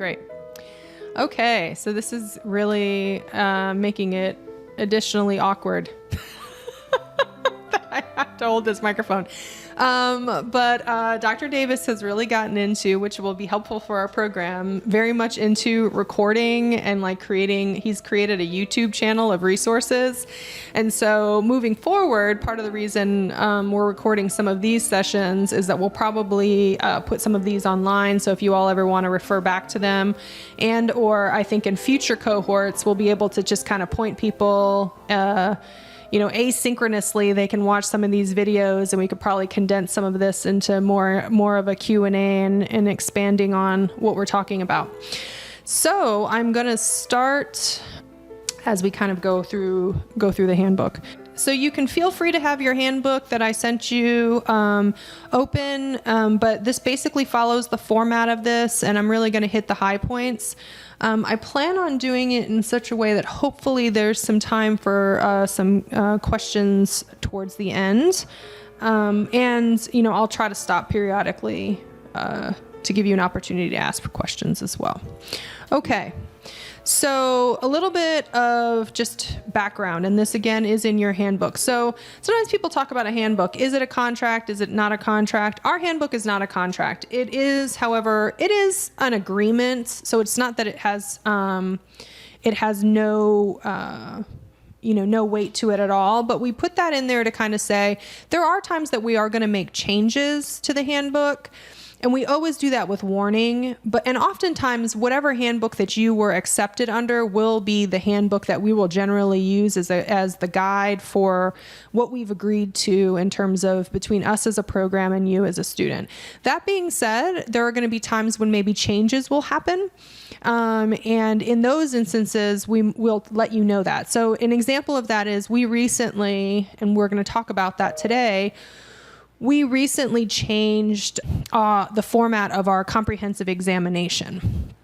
Great. Okay, so this is really making it additionally awkward that I have to hold this microphone. But Dr. Davis has really gotten into, which will be helpful for our program, very much into recording and he's created a YouTube channel of resources. And so moving forward, part of the reason we're recording some of these sessions is that we'll probably put some of these online. So if you all ever want to refer back to them, and or I think in future cohorts, we'll be able to just kind of point people asynchronously, they can watch some of these videos, and we could probably condense some of this into more of a Q&A and expanding on what we're talking about. So I'm going to start as we kind of go through the handbook. So you can feel free to have your handbook that I sent you open, but this basically follows the format of this, and I'm really going to hit the high points. I plan on doing it in such a way that hopefully there's some time for some questions towards the end. And I'll try to stop periodically to give you an opportunity to ask for questions as well. Okay. So a little bit of just background, and this again is in your handbook. So sometimes people talk about a handbook. Is it a contract? Is it not a contract? Our handbook is not a contract. It is, however, it is an agreement. So it's not that it has no weight to it at all, but we put that in there to kind of say there are times that we are going to make changes to the handbook. And we always do that with warning, and oftentimes whatever handbook that you were accepted under will be the handbook that we will generally use as the guide for what we've agreed to in terms of between us as a program and you as a student. That being said, there are going to be times when maybe changes will happen. And in those instances, we will let you know that. So an example of that is we recently, and we're going to talk about that today, we recently changed the format of our comprehensive examination.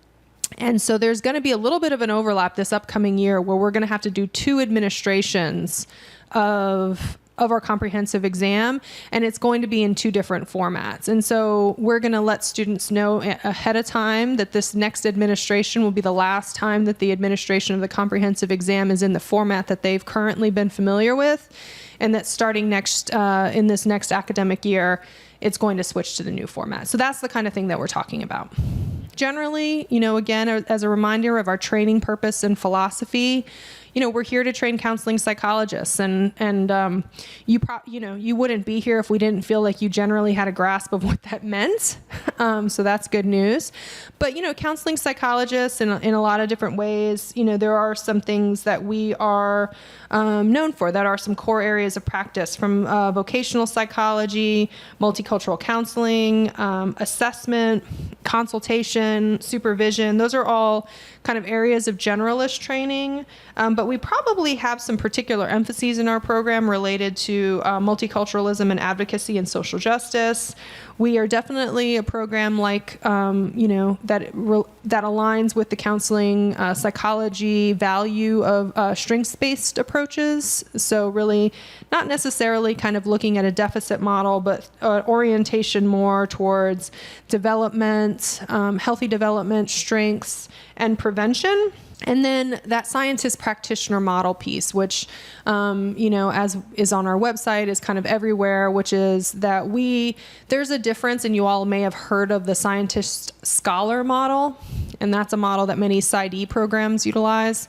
And so there's going to be a little bit of an overlap this upcoming year where we're going to have to do 2 administrations of our comprehensive exam, and it's going to be in 2 different formats. And so we're going to let students know ahead of time that this next administration will be the last time that the administration of the comprehensive exam is in the format that they've currently been familiar with, and that starting in this next academic year, it's going to switch to the new format. So that's the kind of thing that we're talking about. Generally, again, as a reminder of our training purpose and philosophy, we're here to train counseling psychologists, and you wouldn't be here if we didn't feel like you generally had a grasp of what that meant. So that's good news. But counseling psychologists in a lot of different ways. There are some things that we are known for that are some core areas of practice, from vocational psychology, multicultural counseling, assessment, consultation, supervision. Those are all kind of areas of generalist training. But we probably have some particular emphases in our program related to multiculturalism and advocacy and social justice. We are definitely a program that aligns with the counseling psychology value of strengths-based approaches. So really not necessarily kind of looking at a deficit model, but orientation more towards development, healthy development, strengths, and prevention. And then that scientist practitioner model piece, which, as is on our website, is kind of everywhere, which is that there's a difference, and you all may have heard of the scientist scholar model, and that's a model that many PsyD programs utilize.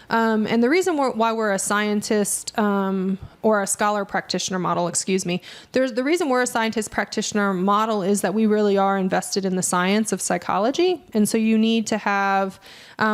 And the reason why we're a scientist or a scholar practitioner model, the reason we're a scientist practitioner model is that we really are invested in the science of psychology. And so you need to have, I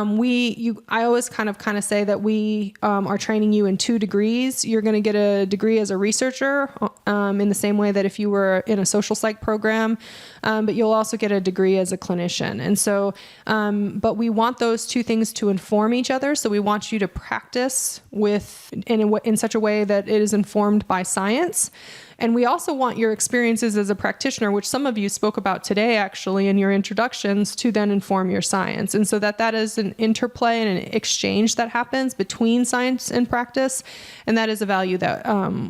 always kind of say that we are training you in 2 degrees. You're going to get a degree as a researcher in the same way that if you were in a social psych program, but you'll also get a degree as a clinician. And so, but we want those 2 things to inform each other. So we want you to practice in such a way that it is informed by science. And we also want your experiences as a practitioner, which some of you spoke about today, actually, in your introductions, to then inform your science. And so that is an interplay and an exchange that happens between science and practice. And that is a value that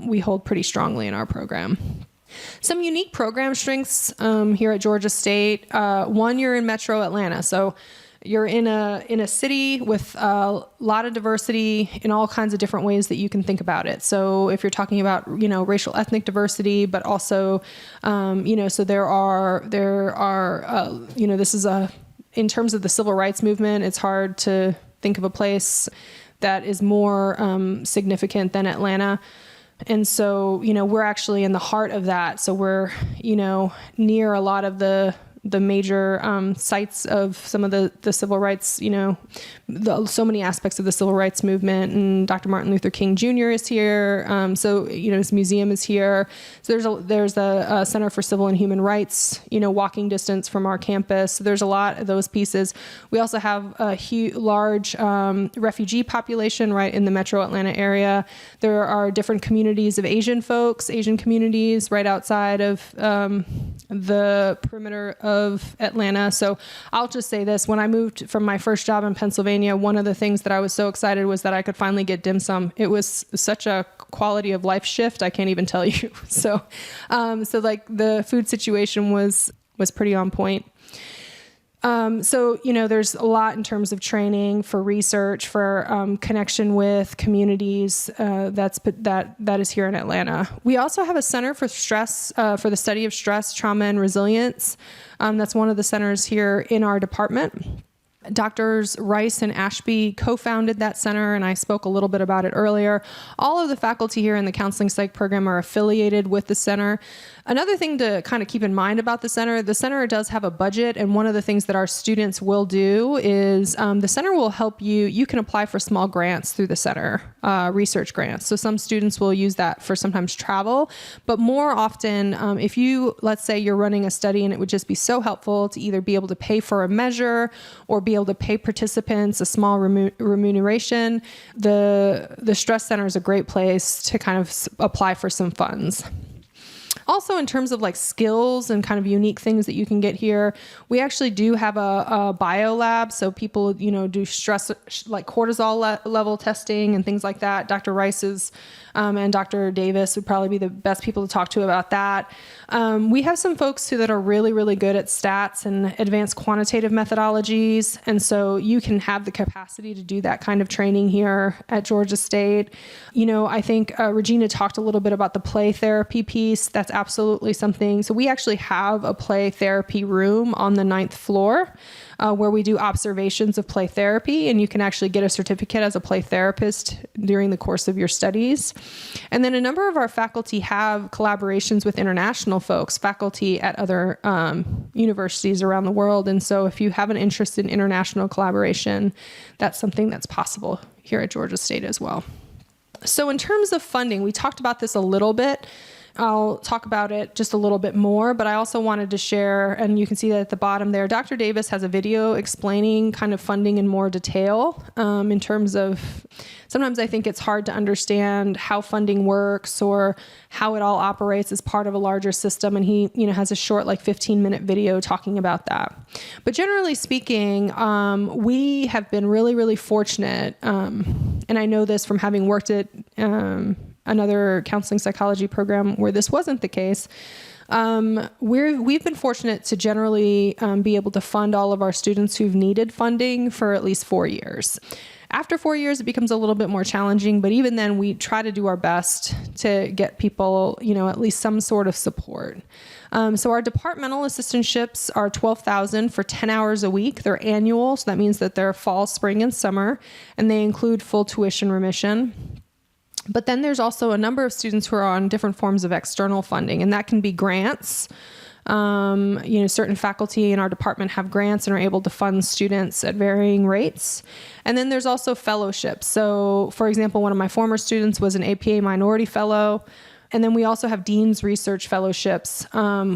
we hold pretty strongly in our program. Some unique program strengths here at Georgia State. One, you're in Metro Atlanta. So you're in a city with a lot of diversity in all kinds of different ways that you can think about it. So if you're talking about, racial ethnic diversity, but also, so there are, this is in terms of the civil rights movement, it's hard to think of a place that is more significant than Atlanta. And so, we're actually in the heart of that. So we're, near a lot of the major sites of some of the civil rights, so many aspects of the civil rights movement. And Dr. Martin Luther King Jr. is here. So, his museum is here. So there's a Center for Civil and Human Rights, walking distance from our campus. So there's a lot of those pieces. We also have a large refugee population right in the metro Atlanta area. There are different communities of Asian folks, Asian communities right outside of the perimeter of Atlanta. So I'll just say this, when I moved from my first job in Pennsylvania, one of the things that I was so excited was that I could finally get dim sum. It was such a quality of life shift, I can't even tell you. So like the food situation was pretty on point. So, there's a lot in terms of training for research, for connection with communities that is here in Atlanta. We also have a center for stress, for the study of stress, trauma, and resilience. That's one of the centers here in our department. Doctors Rice and Ashby co-founded that center, and I spoke a little bit about it earlier. All of the faculty here in the counseling psych program are affiliated with the center. Another thing to kind of keep in mind about the center does have a budget, and one of the things that our students will do is the center will help you can apply for small grants through the center, research grants. So some students will use that for sometimes travel, but more often, if let's say you're running a study and it would just be so helpful to either be able to pay for a measure or be able to pay participants a small remuneration, the Stress Center is a great place to kind of apply for some funds. Also, in terms of like skills and kind of unique things that you can get here, we actually do have a bio lab. So people, do stress, like cortisol level testing and things like that. Dr. Rice's and Dr. Davis would probably be the best people to talk to about that. We have some folks that are really, really good at stats and advanced quantitative methodologies. And so you can have the capacity to do that kind of training here at Georgia State. I think Regina talked a little bit about the play therapy piece. That's absolutely something. So we actually have a play therapy room on the 9th floor where we do observations of play therapy, and you can actually get a certificate as a play therapist during the course of your studies. And then a number of our faculty have collaborations with international folks, faculty at other universities around the world. And so if you have an interest in international collaboration, that's something that's possible here at Georgia State as well. So in terms of funding, we talked about this a little bit. I'll talk about it just a little bit more, but I also wanted to share, and you can see that at the bottom there, Dr. Davis has a video explaining kind of funding in more detail in terms of, sometimes I think it's hard to understand how funding works or how it all operates as part of a larger system. And he, has a short, like 15-minute video talking about that. But generally speaking, we have been really, really fortunate. And I know this from having worked at another counseling psychology program where this wasn't the case. We've been fortunate to generally be able to fund all of our students who've needed funding for at least 4 years. After 4 years, it becomes a little bit more challenging, but even then we try to do our best to get people, at least some sort of support. So our departmental assistantships are $12,000 for 10 hours a week. They're annual, so that means that they're fall, spring, and summer, and they include full tuition remission. But then there's also a number of students who are on different forms of external funding, and that can be grants. Certain faculty in our department have grants and are able to fund students at varying rates. And then there's also fellowships. So, for example, one of my former students was an APA minority fellow. And then we also have Dean's Research Fellowships,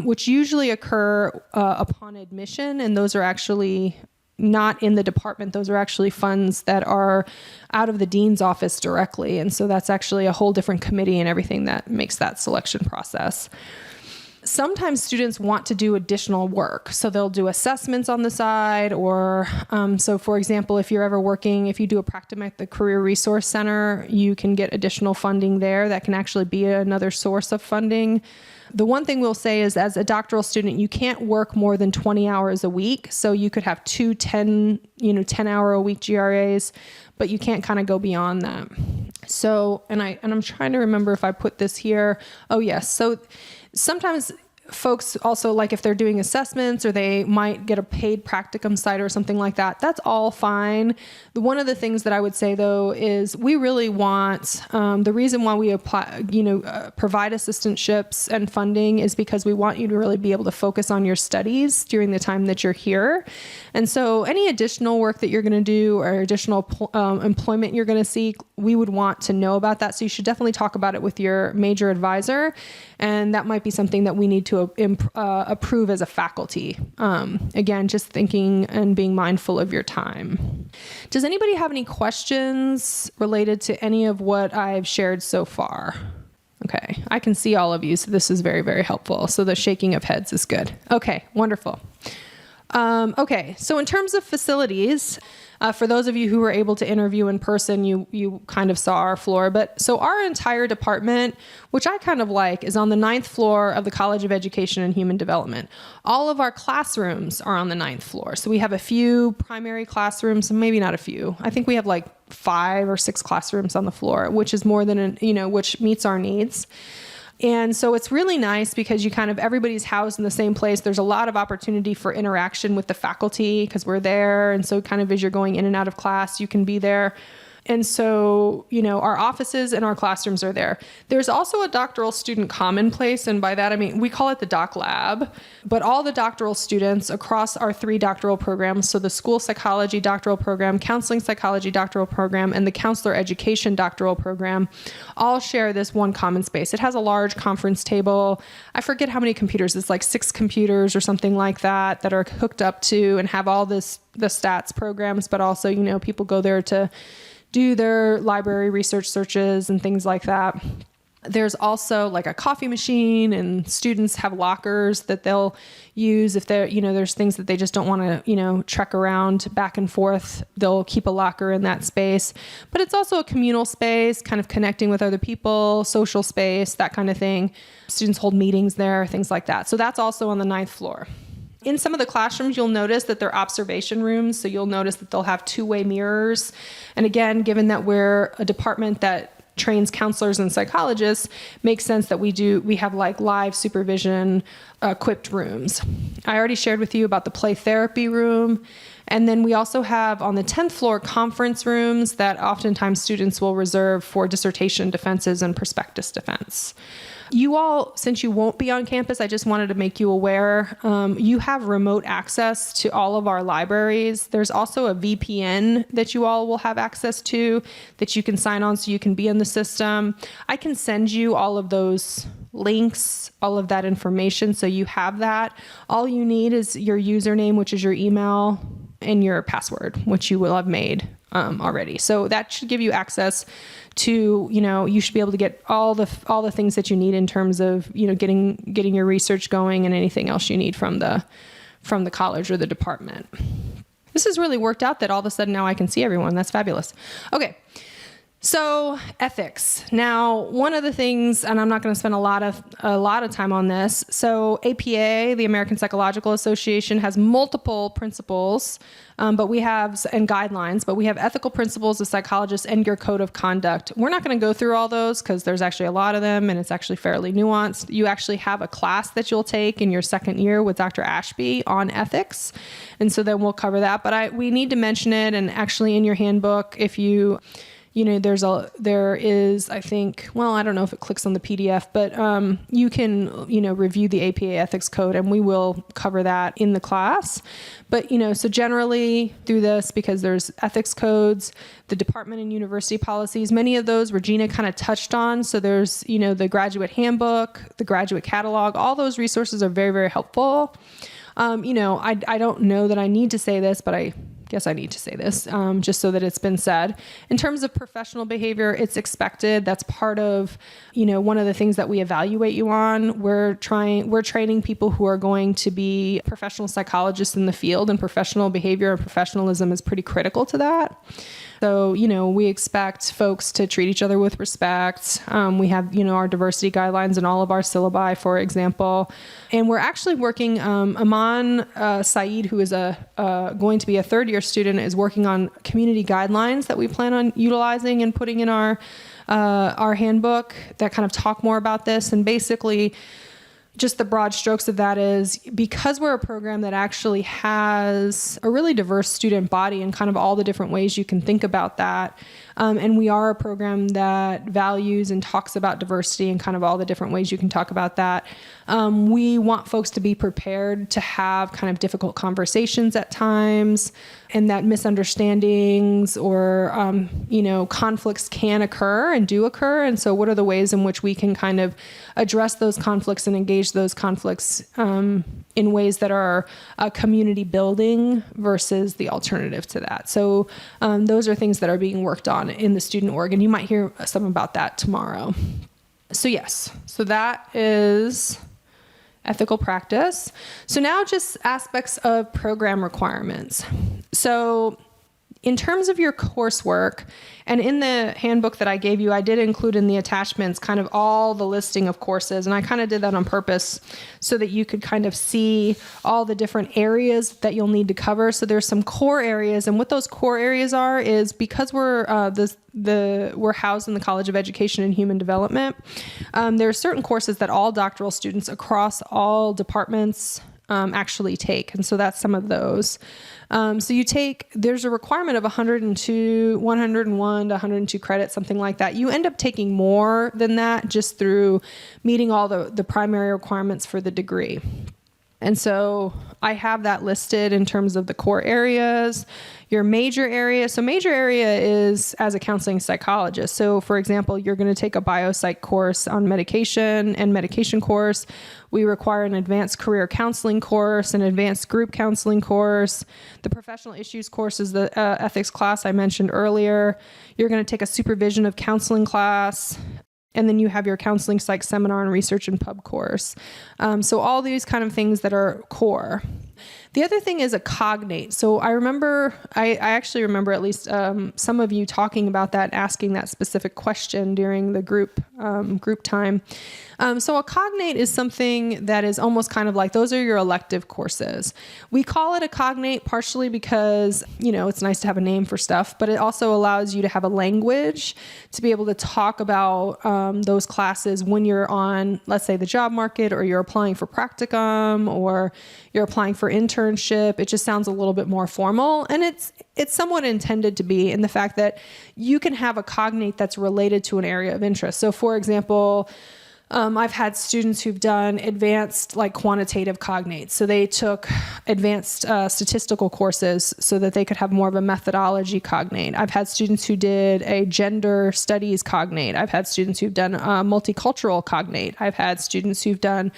which usually occur upon admission, and those are actually not in the department. Those are actually funds that are out of the dean's office directly. And so that's actually a whole different committee and everything that makes that selection process. sometimes students want to do additional work. So they'll do assessments on the side, or so for example, if you're ever working, if you do a practicum at the Career Resource Center, you can get additional funding there. That can actually be another source of funding. The one thing we'll say is, as a doctoral student, you can't work more than 20 hours a week. So you could have 10-hour-a-week GRAs, but you can't kind of go beyond that. So, and I'm trying to remember if I put this here. Oh yes. So sometimes folks also, like if they're doing assessments or they might get a paid practicum site or something like that, that's all fine. One of the things that I would say though is we really want, the reason why we apply, provide assistantships and funding is because we want you to really be able to focus on your studies during the time that you're here. And so any additional work that you're going to do or additional employment you're going to seek, we would want to know about that. So you should definitely talk about it with your major advisor. And that might be something that we need to approve as a faculty. Again, just thinking and being mindful of your time. Does anybody have any questions related to any of what I've shared so far? Okay, I can see all of you, so this is very, very helpful. So the shaking of heads is good. Okay, wonderful. Okay, so in terms of facilities, for those of you who were able to interview in person, you kind of saw our floor. But so our entire department, which I kind of like, is on the 9th floor of the College of Education and Human Development. All of our classrooms are on the 9th floor. So we have a few primary classrooms, maybe not a few. I think we have like 5 or 6 classrooms on the floor, which is more than, which meets our needs. And so it's really nice because everybody's housed in the same place. There's a lot of opportunity for interaction with the faculty because we're there. And so as you're going in and out of class, you can be there. And so, our offices and our classrooms are there. There's also a doctoral student common place. And by that, I mean, we call it the Doc Lab, but all the doctoral students across our 3 doctoral programs, so the school psychology doctoral program, counseling psychology doctoral program, and the counselor education doctoral program, all share this one common space. It has a large conference table. I forget how many computers. It's like 6 computers or something like that are hooked up to and have all the stats programs, but also, people go there to do their library research searches and things like that. There's also like a coffee machine, and students have lockers that they'll use if they're, there's things that they just don't want to, trek around back and forth. They'll keep a locker in that space. But it's also a communal space, kind of connecting with other people, social space, that kind of thing. Students hold meetings there, things like that. So that's also on the 9th floor. In some of the classrooms, you'll notice that they're observation rooms. So you'll notice that they'll have 2-way mirrors. And again, given that we're a department that trains counselors and psychologists, makes sense that we have like live supervision equipped rooms. I already shared with you about the play therapy room. And then we also have on the 10th floor conference rooms that oftentimes students will reserve for dissertation defenses and prospectus defense. You all, since you won't be on campus, I just wanted to make you aware, you have remote access to all of our libraries. There's also a VPN that you all will have access to that you can sign on so you can be in the system. I can send you all of those links, all of that information, so you have that. All you need is your username, which is your email, and your password, which you will have made already. So that should give you access to, you should be able to get all the things that you need in terms of, getting your research going and anything else you need from the college or the department. This has really worked out that all of a sudden now I can see everyone. That's fabulous. Okay. So ethics. Now, one of the things, and I'm not going to spend a lot of time on this. So APA, the American Psychological Association, has multiple principles, and guidelines, but we have ethical principles of psychologists and your code of conduct. We're not going to go through all those because there's actually a lot of them and it's actually fairly nuanced. You actually have a class that you'll take in your second year with Dr. Ashby on ethics. And so then we'll cover that, but we need to mention it. And actually in your handbook, if there is, I think, well, I don't know if it clicks on the PDF, but you can, review the APA ethics code, and we will cover that in the class. But, so generally through this, because there's ethics codes, the department and university policies, many of those Regina kind of touched on. So there's, the graduate handbook, the graduate catalog, all those resources are very, very helpful. I don't know that I need to say this, but I guess I need to say this, just so that it's been said. In terms of professional behavior, it's expected. That's part of, one of the things that we evaluate you on. We're training people who are going to be professional psychologists in the field, and professional behavior and professionalism is pretty critical to that. So, we expect folks to treat each other with respect. We have, our diversity guidelines in all of our syllabi, for example. And we're actually working, Aman Saeed, who is going to be a third-year student, is working on community guidelines that we plan on utilizing and putting in our handbook that kind of talk more about this. And basically, just the broad strokes of that is, because we're a program that actually has a really diverse student body and kind of all the different ways you can think about that. And we are a program that values and talks about diversity and kind of all the different ways you can talk about that. We want folks to be prepared to have kind of difficult conversations at times, and that misunderstandings or, conflicts can occur and do occur. And so what are the ways in which we can kind of address those conflicts and engage those conflicts in ways that are community building versus the alternative to that. So those are things that are being worked on in the student org, and you might hear some about that tomorrow. So yes, so that is ethical practice. So now just aspects of program requirements. So in terms of your coursework, and in the handbook that I gave you, I did include in the attachments kind of all the listing of courses. And I kind of did that on purpose so that you could kind of see all the different areas that you'll need to cover. So there's some core areas. And what those core areas are is, because we're we're housed in the College of Education and Human Development, there are certain courses that all doctoral students across all departments actually take. And so that's some of those. So there's a requirement of 101 to 102 credits, something like that. You end up taking more than that just through meeting all the primary requirements for the degree. And so I have that listed in terms of the core areas, your major area. So major area is as a counseling psychologist. So for example, you're going to take a biopsych course on medication and medication course. We require an advanced career counseling course, an advanced group counseling course. The professional issues course is the ethics class I mentioned earlier. You're going to take a supervision of counseling class. And then you have your counseling psych seminar and research and pub course. So all these kind of things that are core. The other thing is a cognate. So I actually remember at least some of you talking about that, asking that specific question during the group time. So a cognate is something that is almost kind of like, those are your elective courses. We call it a cognate partially because, it's nice to have a name for stuff, but it also allows you to have a language to be able to talk about those classes when you're on, let's say, the job market, or you're applying for practicum, or you're applying for internship. It just sounds a little bit more formal, and it's somewhat intended to be, in the fact that you can have a cognate that's related to an area of interest. So for example, I've had students who've done advanced quantitative cognates. So they took advanced statistical courses so that they could have more of a methodology cognate. I've had students who did a gender studies cognate. I've had students who've done a multicultural cognate. I've had students who've done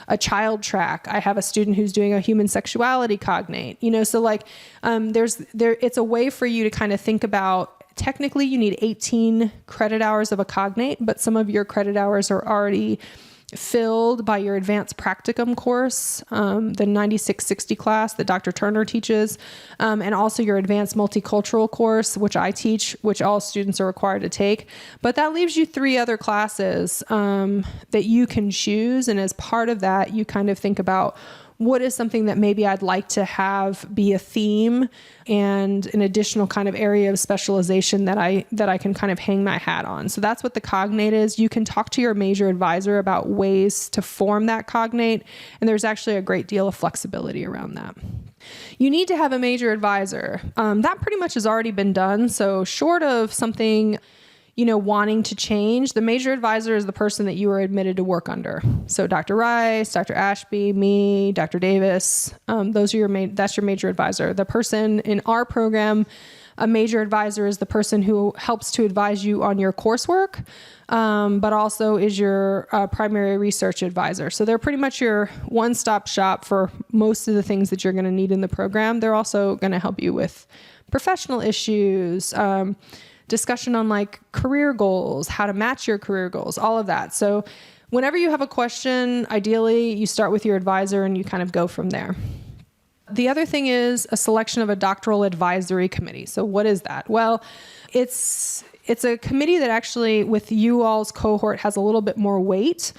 a child track. I have a student who's doing a human sexuality cognate. So it's a way for you to kind of think about, technically you need 18 credit hours of a cognate, but some of your credit hours are already filled by your advanced practicum course, the 9660 class that Dr. Turner teaches, and also your advanced multicultural course, which I teach, which all students are required to take. But that leaves you 3 other classes that you can choose. And as part of that, you kind of think about, what is something that maybe I'd like to have be a theme and an additional kind of area of specialization that I can kind of hang my hat on. So that's what the cognate is. You can talk to your major advisor about ways to form that cognate, and there's actually a great deal of flexibility around that. You need to have a major advisor. That pretty much has already been done. So short of something wanting to change, the major advisor is the person that you are admitted to work under. So Dr. Rice, Dr. Ashby, me, Dr. Davis, that's your major advisor. The person in our program A major advisor is the person who helps to advise you on your coursework, but also is your primary research advisor. So they're pretty much your one-stop shop for most of the things that you're going to need in the program. They're also going to help you with professional issues, discussion on like career goals, how to match your career goals, all of that. So whenever you have a question, ideally you start with your advisor and you kind of go from there. The other thing is a selection of a doctoral advisory committee. So what is that? Well, it's a committee that actually with you all's cohort has a little bit more weight.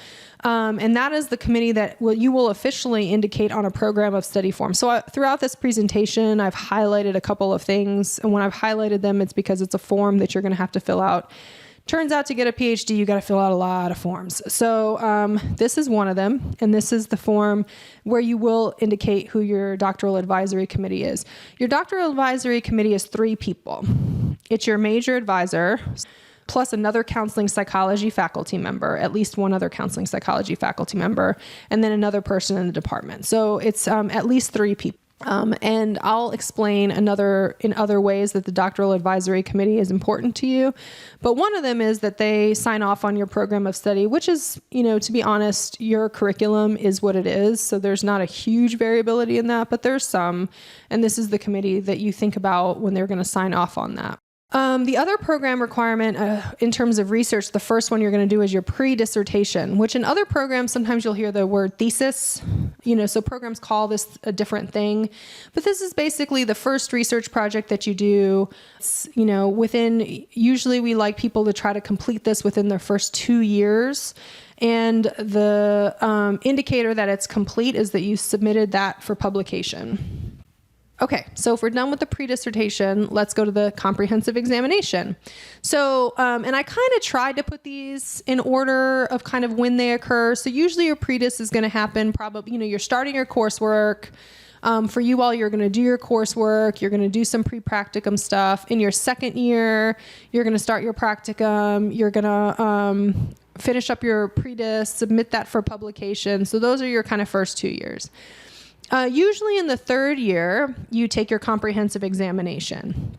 And that is the committee that you will officially indicate on a program of study form. So throughout this presentation, I've highlighted a couple of things. And when I've highlighted them, it's because it's a form that you're going to have to fill out. Turns out to get a PhD, you got to fill out a lot of forms. So this is one of them. And this is the form where you will indicate who your doctoral advisory committee is. Your doctoral advisory committee is 3 people. It's your major advisor, plus another counseling psychology faculty member, at least one other counseling psychology faculty member, and then another person in the department. So it's at least 3 people. And I'll explain in other ways that the doctoral advisory committee is important to you. But one of them is that they sign off on your program of study, which is, to be honest, your curriculum is what it is. So there's not a huge variability in that, but there's some. And this is the committee that you think about when they're going to sign off on that. The other program requirement in terms of research, the first one you're going to do is your pre-dissertation, which in other programs, sometimes you'll hear the word thesis, so programs call this a different thing. But this is basically the first research project that you do. It's, usually we like people to try to complete this within their first 2 years. And the indicator that it's complete is that you submitted that for publication. Okay, so if we're done with the pre-dissertation, let's go to the comprehensive examination. So, and I kind of tried to put these in order of kind of when they occur. So usually your pre-dis is going to happen probably, you're starting your coursework. For you all, you're going to do your coursework. You're going to do some pre-practicum stuff. In your second year, you're going to start your practicum. You're going to finish up your pre-dis, submit that for publication. So those are your kind of first 2 years. Usually in the third year, you take your comprehensive examination.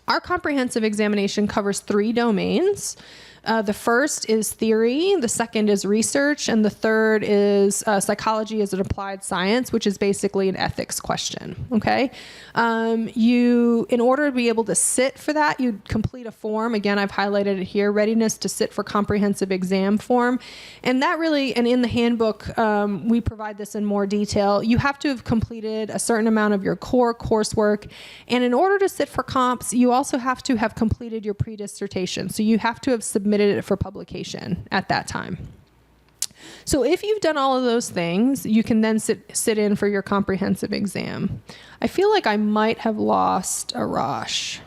Our comprehensive examination covers 3 domains. The first is theory, the second is research, and the third is psychology as an applied science, which is basically an ethics question, okay? In order to be able to sit for that, you complete a form. Again, I've highlighted it here, readiness to sit for comprehensive exam form. And that really, and in the handbook, we provide this in more detail. You have to have completed a certain amount of your core coursework. And in order to sit for comps, you also have to have completed your pre-dissertation. So you have to have submitted it for publication at that time. So if you've done all of those things, you can then sit in for your comprehensive exam. I feel like I might have lost Arash.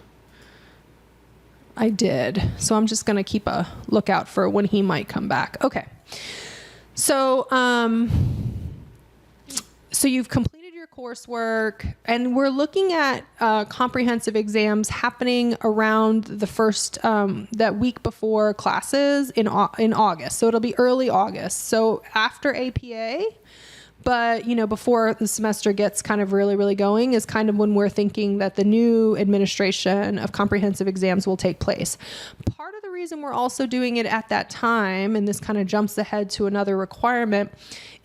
I did. So I'm just going to keep a lookout for when he might come back. Okay. So you've completed your coursework, and we're looking at comprehensive exams happening around the first, that week before classes in August. So it'll be early August. So after APA, but, before the semester gets kind of really, really going is kind of when we're thinking that the new administration of comprehensive exams will take place. Part of the reason we're also doing it at that time, and this kind of jumps ahead to another requirement,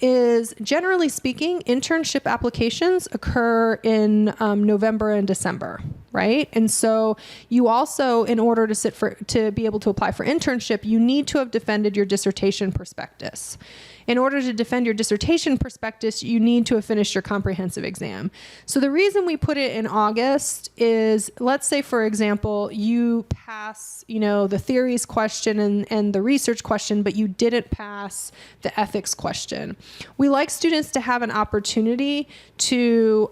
is generally speaking, internship applications occur in November and December, right? And so you also, in order to be able to apply for internship, you need to have defended your dissertation prospectus. In order to defend your dissertation prospectus, you need to have finished your comprehensive exam. So the reason we put it in August is, let's say, for example, you pass, the theories question and the research question, but you didn't pass the ethics question. We like students to have an opportunity to,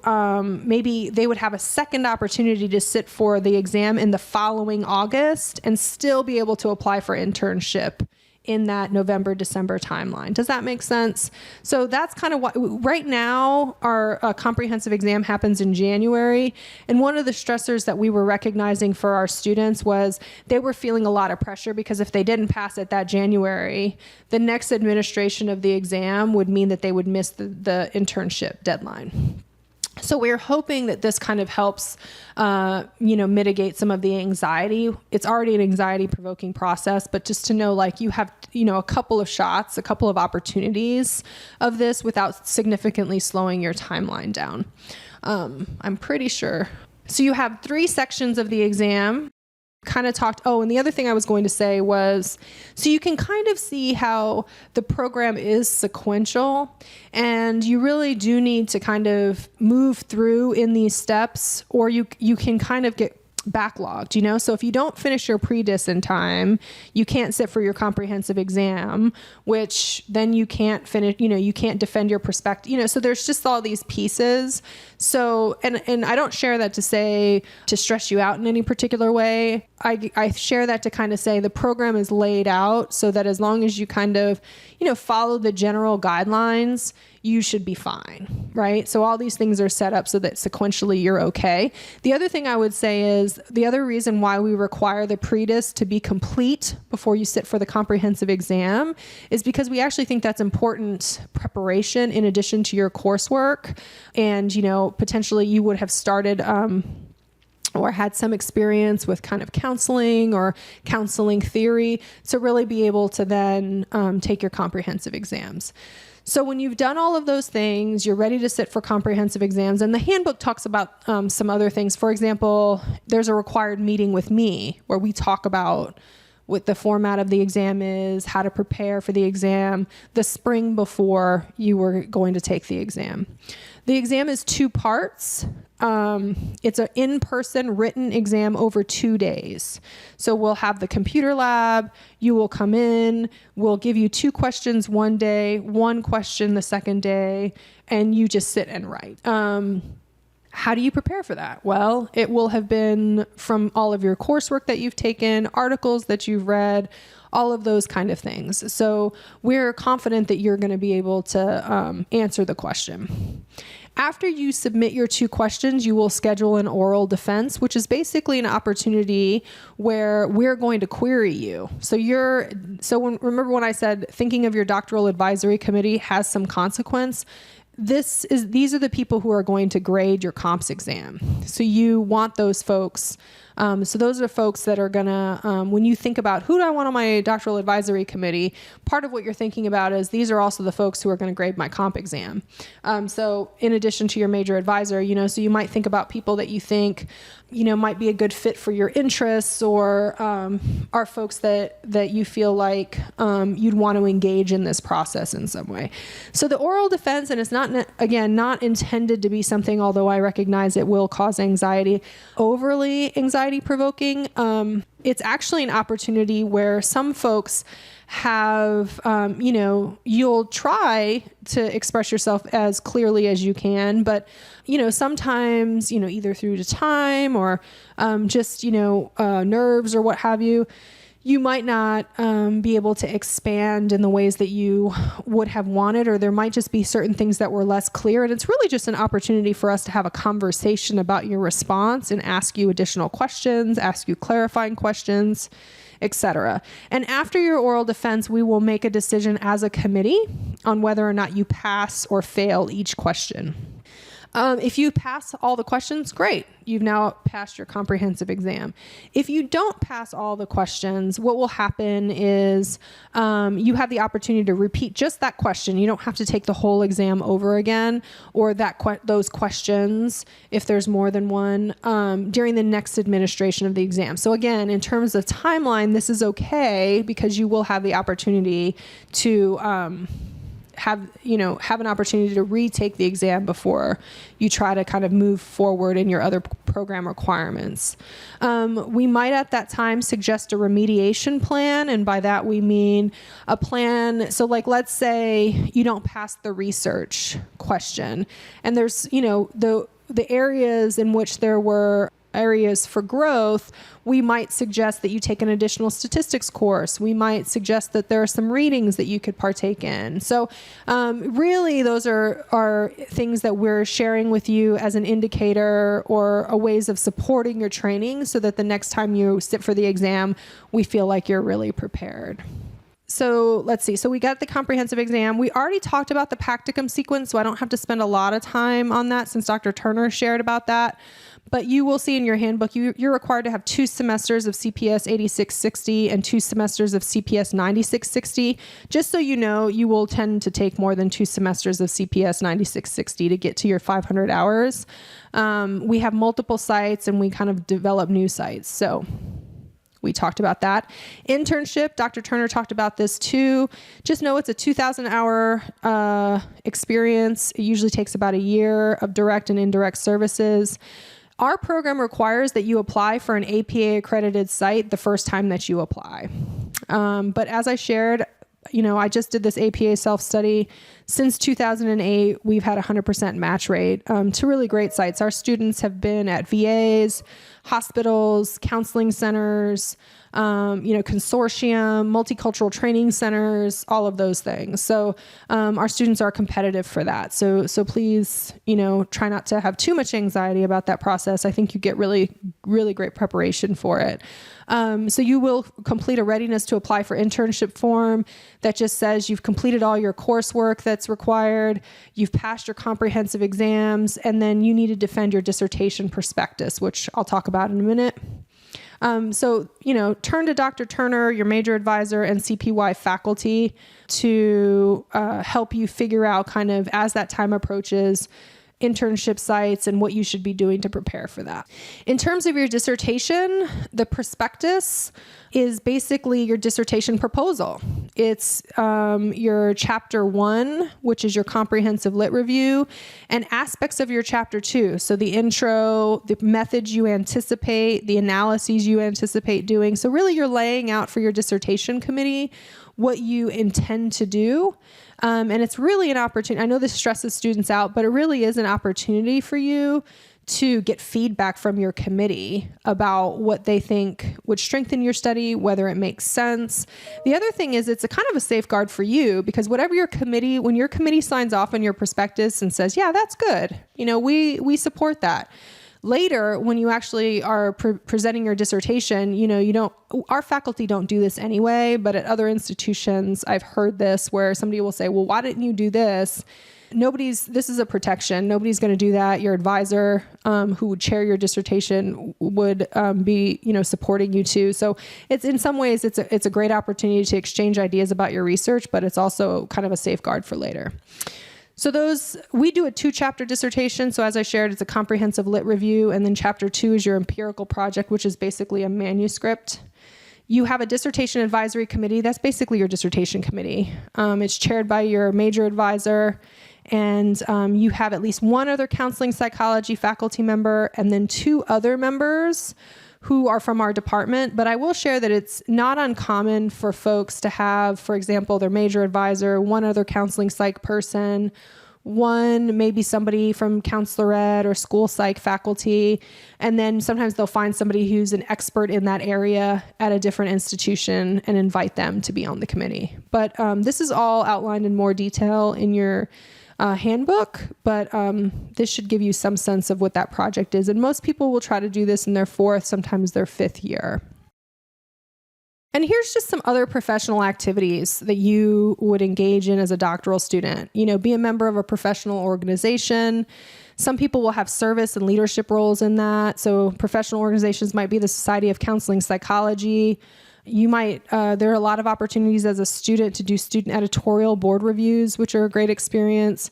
maybe they would have a second opportunity to sit for the exam in the following August and still be able to apply for internship in that November, December timeline. Does that make sense? So that's kind of what, right now, our comprehensive exam happens in January. And one of the stressors that we were recognizing for our students was they were feeling a lot of pressure because if they didn't pass it that January, the next administration of the exam would mean that they would miss the internship deadline. So we're hoping that this kind of helps, mitigate some of the anxiety. It's already an anxiety provoking process, but just to know, like, you have, a couple of shots, a couple of opportunities of this without significantly slowing your timeline down. I'm pretty sure. So you have 3 sections of the exam. Kind of talked. Oh, and the other thing I was going to say was, so you can kind of see how the program is sequential, and you really do need to kind of move through in these steps, or you can kind of get backlogged, So if you don't finish your pre-dis in time, you can't sit for your comprehensive exam, which then you can't finish, you can't defend your perspective, so there's just all these pieces. So, and I don't share that to say to stress you out in any particular way. I share that to kind of say the program is laid out so that as long as you kind of, follow the general guidelines, you should be fine, right? So all these things are set up so that sequentially you're okay. The other thing I would say is the other reason why we require the pre-dis to be complete before you sit for the comprehensive exam is because we actually think that's important preparation in addition to your coursework. And, potentially you would have started, or had some experience with kind of counseling or counseling theory to really be able to then take your comprehensive exams. So when you've done all of those things, you're ready to sit for comprehensive exams. And the handbook talks about some other things. For example, there's a required meeting with me where we talk about what the format of the exam is, how to prepare for the exam, the spring before you were going to take the exam. The exam is 2 parts. It's an in-person written exam over 2 days. So we'll have the computer lab, you will come in, we'll give you 2 questions one day, 1 question the second day, and you just sit and write. How do you prepare for that? Well, it will have been from all of your coursework that you've taken, articles that you've read, all of those kind of things. So we're confident that you're going to be able to answer the question. After you submit your 2 questions, you will schedule an oral defense, which is basically an opportunity where we're going to query you. Remember when I said thinking of your doctoral advisory committee has some consequence? These are the people who are going to grade your comps exam. So you want those folks. So those are folks that are gonna, when you think about who do I want on my doctoral advisory committee, part of what you're thinking about is these are also the folks who are gonna grade my comp exam. So in addition to your major advisor, so you might think about people that you think, might be a good fit for your interests, or are folks that you feel like you'd want to engage in this process in some way. So the oral defense, and it's not intended to be something, although I recognize it will cause anxiety, overly anxiety provoking. It's actually an opportunity where some folks have, you'll try to express yourself as clearly as you can, but, sometimes, either through the time or just, nerves or what have you, you might not be able to expand in the ways that you would have wanted, or there might just be certain things that were less clear. And it's really just an opportunity for us to have a conversation about your response and ask you additional questions, ask you clarifying questions, etc. And after your oral defense, we will make a decision as a committee on whether or not you pass or fail each question. If you pass all the questions, great. You've now passed your comprehensive exam. If you don't pass all the questions, what will happen is you have the opportunity to repeat just that question. You don't have to take the whole exam over again, or those questions, if there's more than one, during the next administration of the exam. So again, in terms of timeline, this is okay because you will have the opportunity to have an opportunity to retake the exam before you try to kind of move forward in your other program requirements. We might at that time suggest a remediation plan, and by that we mean a plan. So let's say you don't pass the research question, and there's the areas in which there were areas for growth, we might suggest that you take an additional statistics course. We might suggest that there are some readings that you could partake in. So really those are things that we're sharing with you as an indicator or a ways of supporting your training so that the next time you sit for the exam, we feel like you're really prepared. So let's see. So we got the comprehensive exam. We already talked about the practicum sequence, so I don't have to spend a lot of time on that since Dr. Turner shared about that. But you will see in your handbook, you're required to have 2 semesters of CPS 8660 and 2 semesters of CPS 9660. Just so you know, you will tend to take more than 2 semesters of CPS 9660 to get to your 500 hours. We have multiple sites and we kind of develop new sites. So we talked about that. Internship, Dr. Turner talked about this too. Just know it's a 2,000-hour experience. It usually takes about a year of direct and indirect services. Our program requires that you apply for an APA accredited site the first time that you apply. But as I shared, I just did this APA self-study. Since 2008, we've had a 100% match rate to really great sites. Our students have been at VAs, hospitals, counseling centers, consortium, multicultural training centers, all of those things. So our students are competitive for that. So please, try not to have too much anxiety about that process. I think you get really, really great preparation for it. So you will complete a readiness to apply for internship form that just says you've completed all your coursework that's required, you've passed your comprehensive exams, and then you need to defend your dissertation prospectus, which I'll talk about in a minute. So turn to Dr. Turner, your major advisor, and CPY faculty to help you figure out kind of as that time approaches internship sites and what you should be doing to prepare for that. In terms of your dissertation, the prospectus is basically your dissertation proposal. It's your chapter 1, which is your comprehensive lit review, and aspects of your chapter 2. So the intro, the methods you anticipate, the analyses you anticipate doing. So really you're laying out for your dissertation committee what you intend to do. And it's really an opportunity. I know this stresses students out, but it really is an opportunity for you to get feedback from your committee about what they think would strengthen your study, whether it makes sense. The other thing is it's a kind of a safeguard for you because when your committee signs off on your prospectus and says, yeah, that's good. We support that. Later, when you actually are presenting your dissertation, our faculty don't do this anyway, but at other institutions, I've heard this where somebody will say, well, why didn't you do this? This is a protection. Nobody's going to do that. Your advisor, who would chair your dissertation would be, supporting you too. So it's in some ways, it's a great opportunity to exchange ideas about your research, but it's also kind of a safeguard for later. So we do a 2-chapter dissertation. So as I shared, it's a comprehensive lit review. And then chapter 2 is your empirical project, which is basically a manuscript. You have a dissertation advisory committee. That's basically your dissertation committee. It's chaired by your major advisor. And you have at least 1 other counseling psychology faculty member and then 2 other members who are from our department. But I will share that it's not uncommon for folks to have, for example, their major advisor, 1 other counseling psych person, 1 maybe somebody from counselor ed or school psych faculty, and then sometimes they'll find somebody who's an expert in that area at a different institution and invite them to be on the committee. But this is all outlined in more detail in your handbook, but this should give you some sense of what that project is. And most people will try to do this in their 4th, sometimes their 5th year. And here's just some other professional activities that you would engage in as a doctoral student. Be a member of a professional organization. Some people will have service and leadership roles in that. So professional organizations might be the Society of Counseling Psychology. You might, there are a lot of opportunities as a student to do student editorial board reviews, which are a great experience.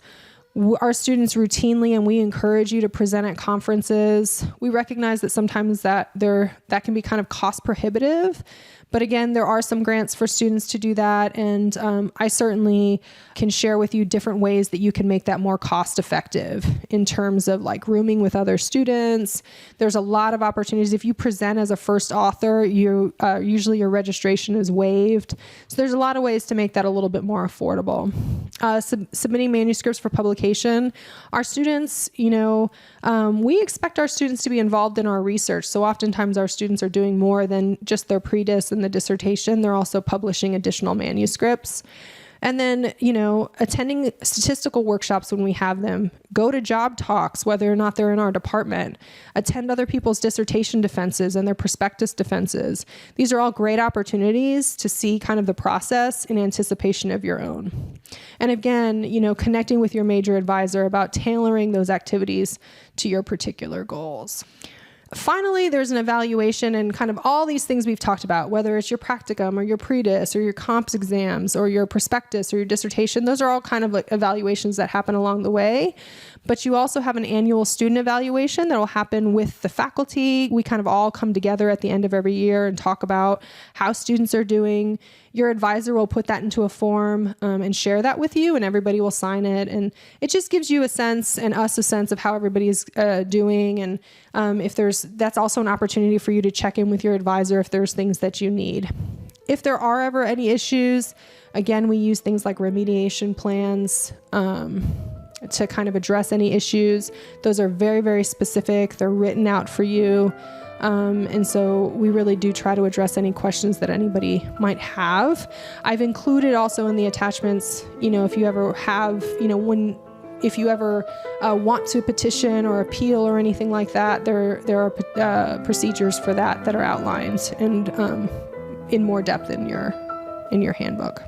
Our students routinely, and we encourage you to present at conferences. We recognize that sometimes that can be kind of cost prohibitive, but again, there are some grants for students to do that. And I certainly can share with you different ways that you can make that more cost effective in terms of like rooming with other students. There's a lot of opportunities. If you present as a first author, usually your registration is waived. So there's a lot of ways to make that a little bit more affordable. Submitting manuscripts for publication. Our students, we expect our students to be involved in our research. So oftentimes our students are doing more than just their pre-dis and the dissertation. They're also publishing additional manuscripts. And then, attending statistical workshops when we have them, go to job talks, whether or not they're in our department, attend other people's dissertation defenses and their prospectus defenses. These are all great opportunities to see kind of the process in anticipation of your own. And again, connecting with your major advisor about tailoring those activities to your particular goals. Finally, there's an evaluation, and kind of all these things we've talked about, whether it's your practicum or your predis or your comps exams or your prospectus or your dissertation. Those are all kind of like evaluations that happen along the way. But you also have an annual student evaluation that will happen with the faculty. We kind of all come together at the end of every year and talk about how students are doing. Your advisor will put that into a form and share that with you, and everybody will sign it. And it just gives you a sense, and us a sense, of how everybody is doing. And that's also an opportunity for you to check in with your advisor if there's things that you need. If there are ever any issues, again, we use things like remediation plans to kind of address any issues. Those are very, very specific. They're written out for you. And so we really do try to address any questions that anybody might have. I've included also in the attachments, if you ever have, if you ever want to petition or appeal or anything like that, there are procedures for that are outlined and in more depth in your handbook.